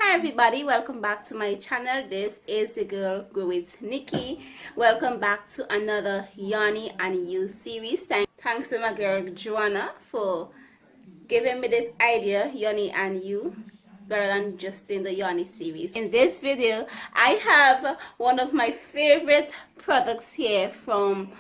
Hi everybody, welcome back to my channel. This is your girl Growwithniki. Welcome back to another Yoni and You series. Thanks to my girl Joanna for giving me this idea, Yoni and You, rather than just in the Yoni series. In this video, I have one of my favorite products here from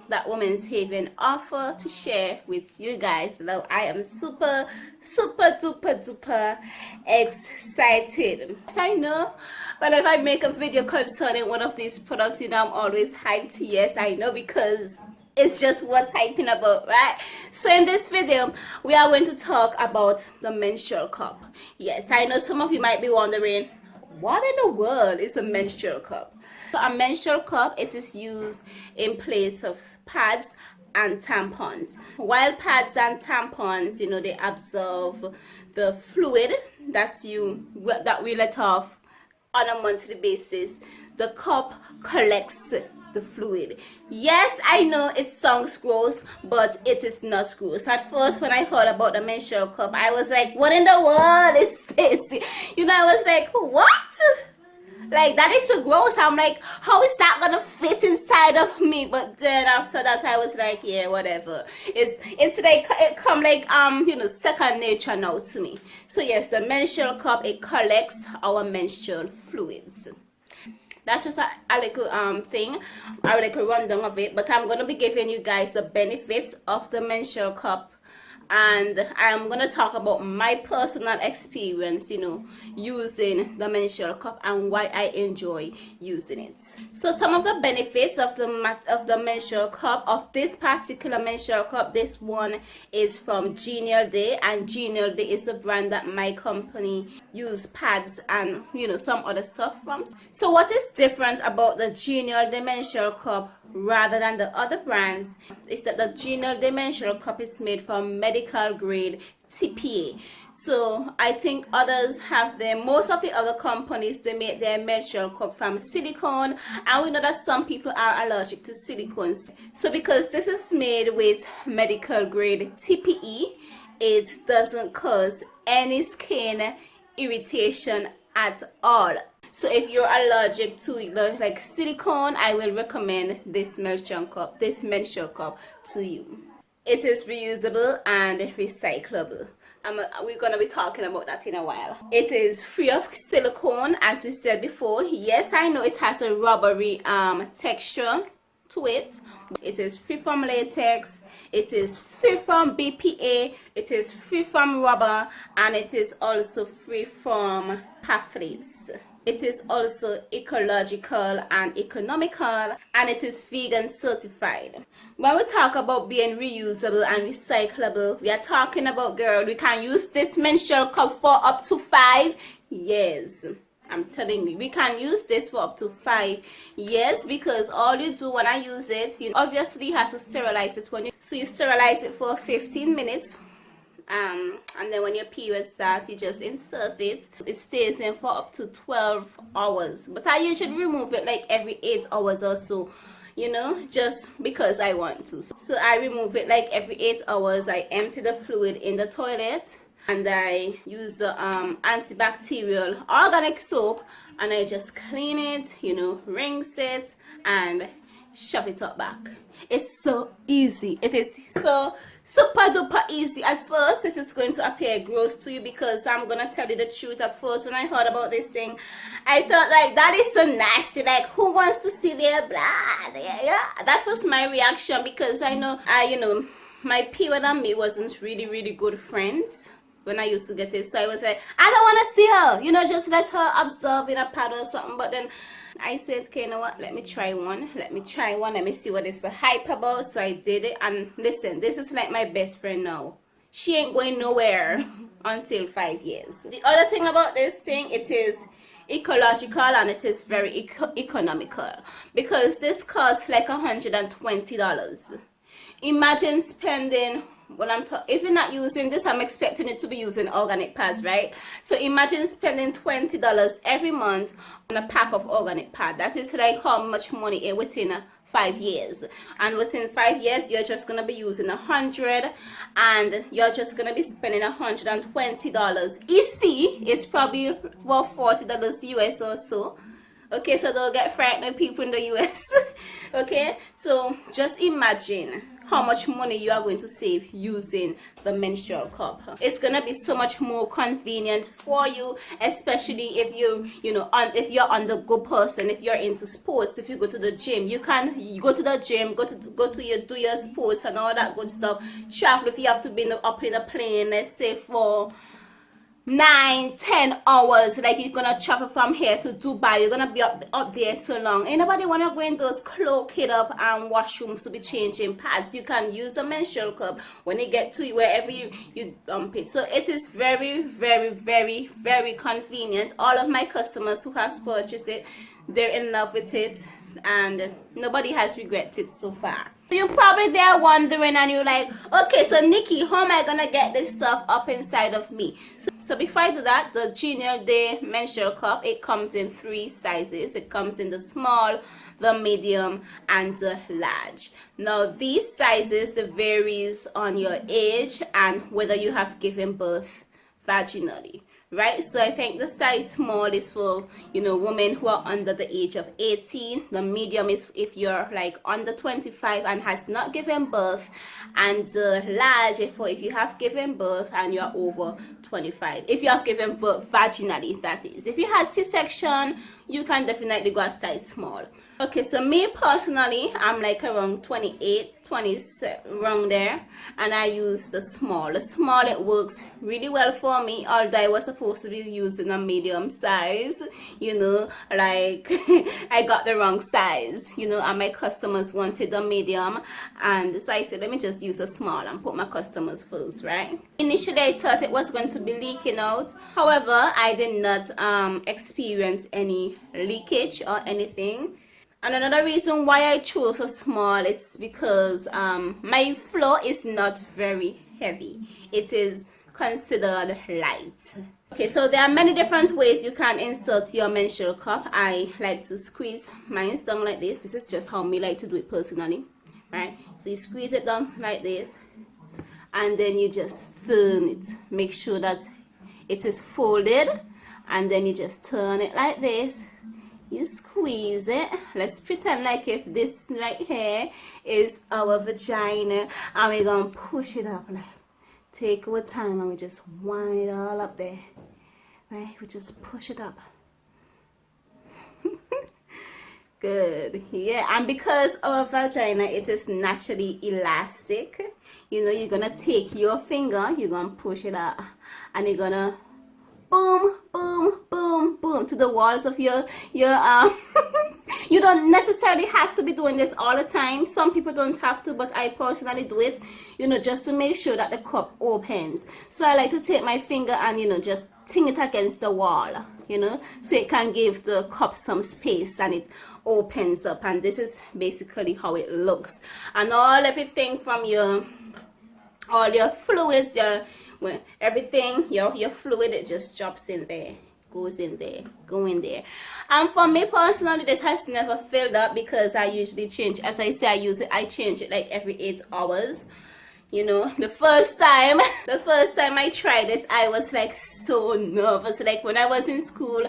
that Women's Haven offer to share with you guys. Though I am super duper excited. I know, but if I make a video concerning one of these products, you know, I'm always hyped. Yes, I know, because it's just what's hyping about, right? So in this video, we are going to talk about the menstrual cup. Yes, I know some of you might be wondering, what in the world is a menstrual cup? So a menstrual cup, it is used in place of pads and tampons. While pads and tampons, you know, they absorb the fluid that we let off on a monthly basis, the cup collects the fluid. Yes, I know it sounds gross, but it is not gross. At first, when I heard about the menstrual cup, I was like, what in the world is this? You know, I was like, what? Like, that is so gross. I'm like, how is that gonna fit inside of me? But then after that, I was like, yeah, whatever. It's like, it come like you know, second nature now to me. So yes, the menstrual cup, it collects our menstrual fluids. That's just a little thing, a little rundown of it. But I'm gonna be giving you guys the benefits of the menstrual cup, and I'm gonna talk about my personal experience, you know, using the menstrual cup and why I enjoy using it. So some of the benefits of the menstrual cup, of this particular menstrual cup, this one is from Genial Day, and Genial Day is a brand that my company use pads and, you know, some other stuff from. So what is different about the Genial Day menstrual cup rather than the other brands is that the Genial Day menstrual cup is made from medical grade TPA. So I think others have them. Most of the other companies, they make their menstrual cup from silicone, and we know that some people are allergic to silicone. So because this is made with medical grade TPE, it doesn't cause any skin irritation at all. So if you're allergic to like silicone, I will recommend this menstrual cup to you. It is reusable and recyclable. We're gonna be talking about that in a while. It is free of silicone, as we said before. Yes, I know it has a rubbery texture to it. It is free from latex, it is free from BPA, it is free from rubber, and it is also free from pathways. It is also ecological and economical, and it is vegan certified. When we talk about being reusable and recyclable, we are talking about, girl, we can use this menstrual cup for up to 5 years. I'm telling you, we can use this for up to 5 years, because all you do when I use it, you obviously have to sterilize it so you sterilize it for 15 minutes. And then when your period starts, you just insert it. It stays in for up to 12 hours. But I usually remove it like every 8 hours or so, you know, just because I want to. So I remove it like every 8 hours. I empty the fluid in the toilet, and I use the antibacterial organic soap, and I just clean it, you know, rinse it, and shove it up back. It's so easy. It is so super duper easy. At first it is going to appear gross to you, because I'm gonna tell you the truth. At first, when I heard about this thing, I thought, like, that is so nasty, like, who wants to see their blood? Yeah, that was my reaction, because I know you know, my period and me wasn't really good friends when I used to get it. So I was like, I don't want to see her, you know, just let her absorb in a pad or something. But then I said, okay, you know what, let me try one, let me see what it's the hype about. So I did it, and listen, this is like my best friend now. She ain't going nowhere until 5 years. The other thing about this thing, it is ecological, and it is very economical, because this costs like $120. Imagine spending, well, if you're not using this, I'm expecting it to be using organic pads, right? So imagine spending $20 every month on a pack of organic pad. That is like how much money within 5 years, and within 5 years you're just gonna be using 100, and you're just gonna be spending $120. EC is probably about $40 US or so. Okay, so don't get frightened, people in the US. Okay, so just imagine how much money you are going to save using the menstrual cup. It's gonna be so much more convenient for you, especially if if you're on the go person, if you're into sports, if you go to the gym, you go to the gym, do your sports and all that good stuff. Travel if you have to be up in a plane, let's say for 9-10 hours, like you're gonna travel from here to Dubai, you're gonna be up there so long. Ain't nobody wanna go in those cloaked up and washrooms to be changing pads. You can use the menstrual cup when you get to wherever you dump it. So it is very, very, very, very convenient. All of my customers who has purchased it, they're in love with it, and nobody has regretted so far. You're probably there wondering, and you're like, okay, so Nikki, how am I gonna get this stuff up inside of me? So before I do that, the Junior Day menstrual cup, it comes in 3 sizes. It comes in the small, the medium, and the large. Now these sizes varies on your age and whether you have given birth vaginally. Right, so I think the size small is for women who are under the age of 18. The medium is if you're like under 25 and has not given birth, and the large is for if you have given birth and you're over 25. If you have given birth vaginally, that is. If you had C-section, you can definitely go a size small. Okay, so me personally, I'm like around 28, 27, around there, and I use the small. The small, it works really well for me, although I was supposed to be using a medium size, like I got the wrong size, and my customers wanted a medium, and so I said, let me just use a small and put my customers first, right? Initially, I thought it was going to be leaking out. However, I did not experience any leakage or anything. And another reason why I chose a small is because my flow is not very heavy. It is considered light. Okay, so there are many different ways you can insert your menstrual cup. I like to squeeze mine down like this. This is just how me like to do it personally, right? So you squeeze it down like this, and then you just turn it. Make sure that it is folded, and then you just turn it like this. You squeeze it. Let's pretend like if this right here is our vagina, and we're gonna push it up. Like, take our time and we just wind it all up there, right? We just push it up. Good. Yeah, and because our vagina, it is naturally elastic, you're gonna take your finger, you're gonna push it up, and you're gonna boom, boom, boom, boom to the walls of your you don't necessarily have to be doing this all the time. Some people don't have to, but I personally do it, just to make sure that the cup opens. So I like to take my finger and, just ting it against the wall, so it can give the cup some space and it opens up. And this is basically how it looks. And everything from all your fluids, everything, your fluid, it just drops in there, goes in there, go in there. And for me personally, this has never filled up because I usually change, as I say, I change it like every 8 hours. The first time I tried it, I was like so nervous. Like when I was in school,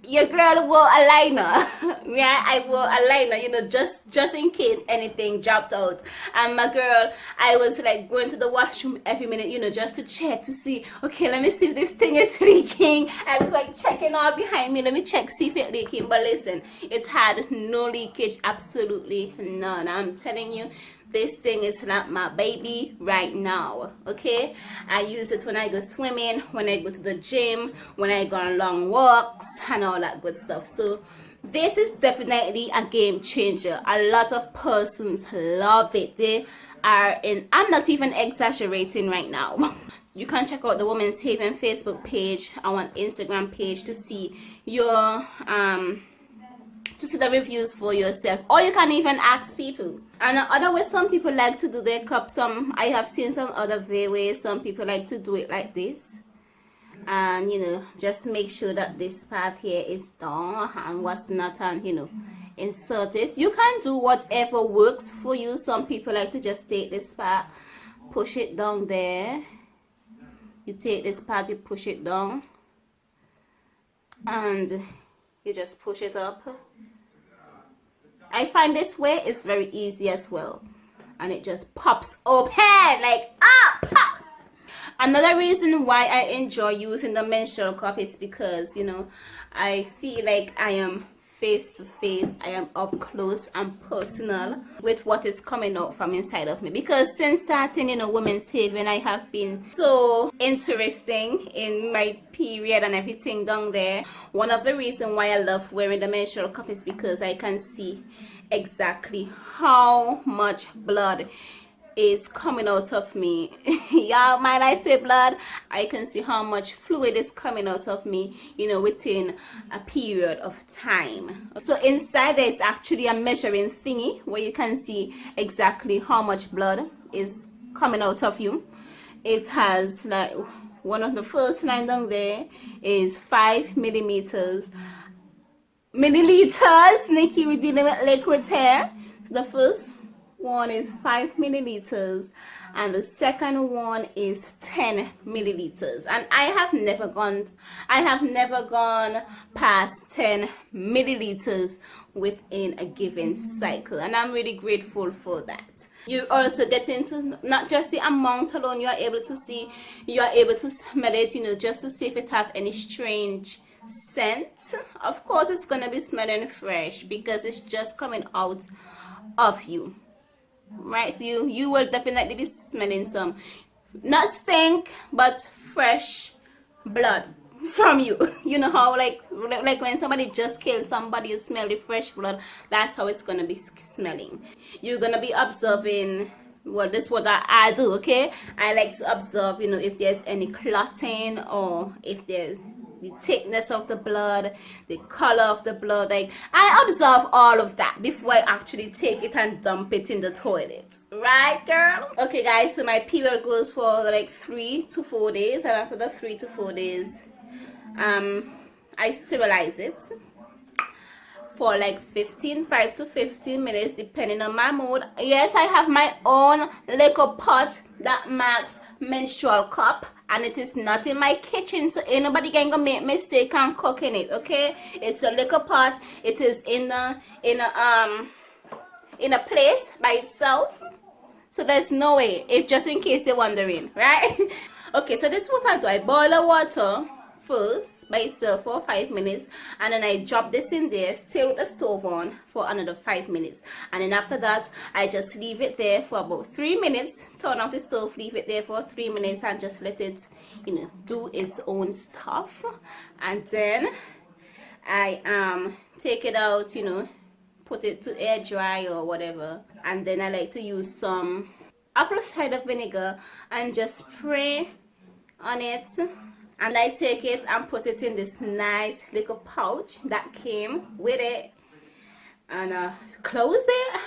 your girl wore a liner. Yeah, I wore a liner, just in case anything dropped out. And my girl, I was like going to the washroom every minute, just to check to see, okay, let me see if this thing is leaking. I was like checking all behind me, let me check, see if it's leaking. But listen, it had no leakage, absolutely none. I'm telling you, this thing is not my baby right now, okay? I use it when I go swimming, when I go to the gym, when I go on long walks, and all that good stuff. So this is definitely a game changer. A lot of persons love it. They are I'm not even exaggerating right now. You can check out the Women's Haven Facebook page, our Instagram page, to see your to see the reviews for yourself, or you can even ask people. And other way some people like to do their cup, I have seen some other ways. Some people like to do it like this, and just make sure that this part here is done and what's not, and insert it. You can do whatever works for you. Some people like to just take this part, push it down there. You take this part, you push it down, and you just push it up. I find this way is very easy as well, and it just pops open like pop. Another reason why I enjoy using the menstrual cup is because, you know, I feel like I am face to face, I am up close and personal with what is coming out from inside of me. Because since starting, you know, Women's Haven, I have been so interesting in my period and everything down there. One of the reasons why I love wearing the menstrual cup is because I can see exactly how much blood is coming out of me. Y'all, might I say blood? I can see how much fluid is coming out of me, you know, within a period of time. So inside there, it's actually a measuring thingy where you can see exactly how much blood is coming out of you. It has, like, one of the first line down there is 5 milliliters. Nikki, we're dealing with liquids here. So the first one is 5 milliliters and the second one is 10 milliliters, and I have never gone past 10 milliliters within a given cycle, and I'm really grateful for that. You also get into not just the amount alone, you are able to see, you are able to smell it, you know, just to see if it have any strange scent. Of course it's gonna be smelling fresh because it's just coming out of you, right? So you will definitely be smelling some, not stink, but fresh blood from you. You know how like when somebody just killed somebody, you smell the fresh blood. That's how it's gonna be smelling. You're gonna be observing, well, this is what I do, okay? I like to observe, you know, if there's any clotting or if there's the thickness of the blood, the color of the blood. Like, I observe all of that before I actually take it and dump it in the toilet, right, girl? Okay guys, so my period goes for like 3 to 4 days, and after the 3 to 4 days I sterilize it for like 5 to 15 minutes depending on my mood. Yes, I have my own little pot that marks menstrual cup, and it is not in my kitchen, so ain't nobody gonna make mistake and cook in it, okay? It's a little pot. It is in a place by itself, so there's no way, if just in case you're wondering, right? Okay, so this is what I do. I boil the water first by itself for 5 minutes, and then I drop this in there, stay with the stove on for another 5 minutes, and then after that I just leave it there for about 3 minutes, turn off the stove, leave it there for 3 minutes, and just let it, you know, do its own stuff. And then I take it out, you know, put it to air dry or whatever, and then I like to use some apple cider vinegar and just spray on it. And I take it and put it in this nice little pouch that came with it, and close it,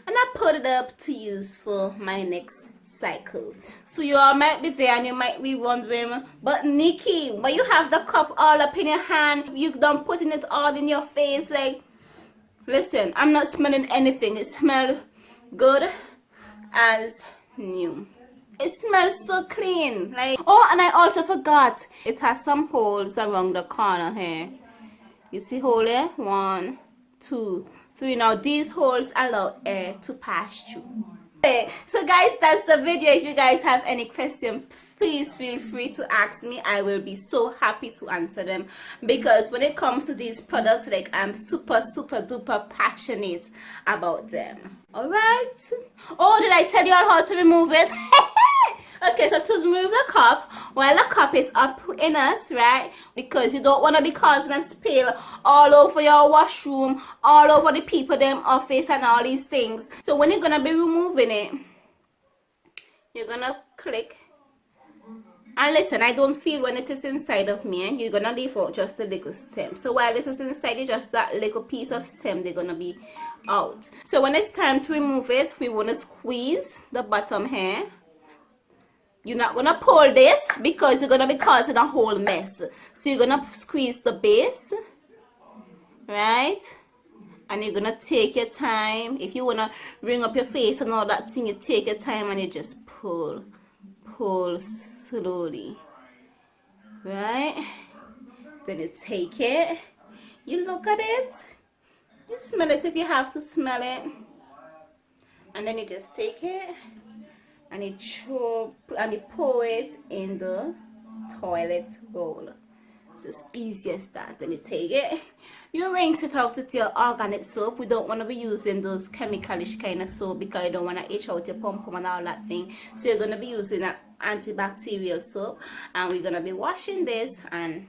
and I put it up to use for my next cycle. So you all might be there and you might be wondering, but Nikki, why you have the cup all up in your hand? You done putting it all in your face? Like, listen, I'm not smelling anything. It smells good as new. It smells so clean. Like, oh, and I also forgot, it has some holes around the corner here. You see hole here? 1, 2, 3. Now these holes allow air to pass through. Okay, so guys, that's the video. If you guys have any questions, please feel free to ask me. I will be so happy to answer them, because when it comes to these products, like, I'm super duper passionate about them. All right. Oh, did I tell you all how to remove it? Okay, so to remove the cup, while the cup is up in us, right, because you don't want to be causing a spill all over your washroom, all over the people them office and all these things. So when you're gonna be removing it, you're gonna click. And listen, I don't feel when it is inside of me, and you're gonna leave out just a little stem. So while this is inside, it's just that little piece of stem, they're gonna be out. So when it's time to remove it, we want to squeeze the bottom here. You're not gonna pull this because you're gonna be causing a whole mess. So you're gonna squeeze the base, right? and you're gonna take your time. If you wanna ring up your face and all that thing, you take your time and you just pull slowly, right? Then you take it, you look at it, you smell it if you have to smell it, and then you just take it and you pour it in the toilet bowl. It's as easy as that. Then you take it, you rinse it out with your organic soap. We don't want to be using those chemicalish kind of soap because you don't want to itch out your pom pom and all that thing. So you're going to be using an antibacterial soap, and we're going to be washing this and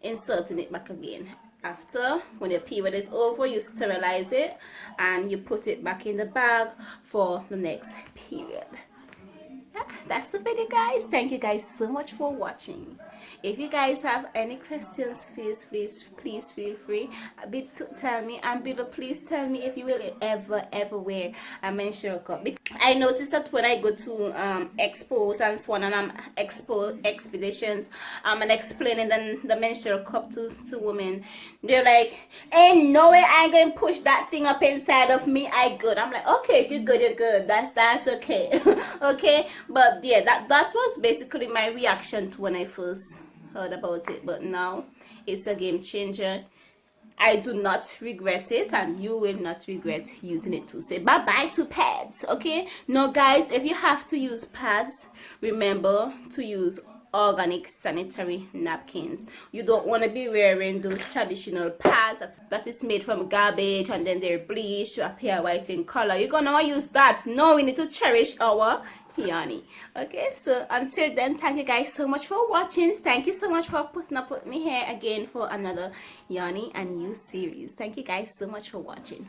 inserting it back again. After, when your period is over, you sterilize it and you put it back in the bag for the next period. That's the video, guys. Thank you guys so much for watching. If you guys have any questions, please feel free to tell me, and below please tell me if you will ever wear a menstrual cup. I noticed that when I go to expos and so on, and expo expeditions, and explaining the menstrual cup to women, they're like, ain't no way I ain't gonna push that thing up inside of me. I good. I'm like, okay, if you're good, you're good. That's okay. Okay. But yeah, that was basically my reaction to when I first heard about it. But now it's a game changer. I do not regret it, and you will not regret using it too. Say bye bye to pads. Okay, now guys, if you have to use pads, remember to use organic sanitary napkins. You don't want to be wearing those traditional pads that is made from garbage and then they're bleached to appear white in color. You're gonna use that. No, we need to cherish our Yoni. Okay, so until then, thank you guys so much for watching. Thank you so much for putting up with me here again for another Yoni and You series. Thank you guys so much for watching.